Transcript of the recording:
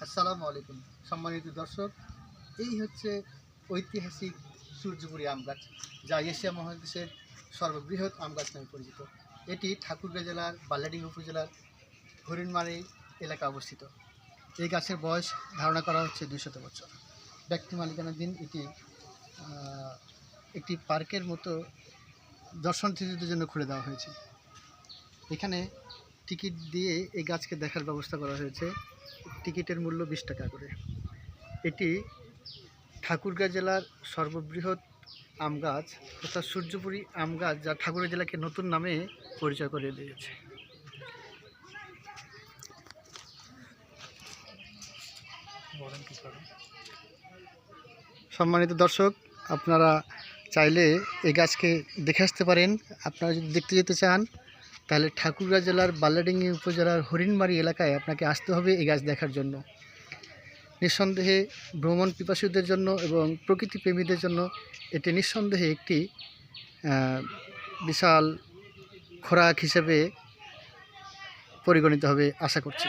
আসসালামু আলাইকুম সম্মানিত দর্শক, এই হচ্ছে ঐতিহাসিক সূর্যপুরী আম গাছ, যা এশিয়া মহাদেশের সর্ববৃহৎ আম গাছ নামে পরিচিত। এটি ঠাকুরগাঁ জেলার বালিয়াডাঙ্গি উপজেলার হরিণমারি এলাকায় অবস্থিত। এই গাছের বয়স ধারণা করা হচ্ছে 200 বছর। ব্যক্তি মালিকানাধীন এটি একটি পার্কের মতো দর্শনার্থীদের জন্য খুলে দেওয়া হয়েছে। এখানে টিকিট দিয়ে এই গাছকে দেখার ব্যবস্থা করা হয়েছে। টিকিটের মূল্য 20 টাকা করে। এটি ঠাকুরগাঁ জেলার সর্ববৃহৎ আম গাছ তথা সূর্যপুরী আম গাছ, যা ঠাকুরগাঁ জেলাকে নতুন নামে পরিচয় করে দিয়েছে। সম্মানিত দর্শক, আপনারা চাইলে এই গাছকে দেখে আসতে পারেন। আপনারা যদি দেখতে যেতে চান তাহলে ঠাকুরগাঁ জেলার বালিয়াডাঙ্গি উপজেলার হরিণমারি এলাকায় আপনাকে আসতে হবে এই গাছ দেখার জন্য। নিঃসন্দেহে ভ্রমণ পিপাসুদের জন্য এবং প্রকৃতি প্রেমীদের জন্য এটি নিঃসন্দেহে একটি বিশাল খোরাক হিসেবে পরিগণিত হবে আশা করছি।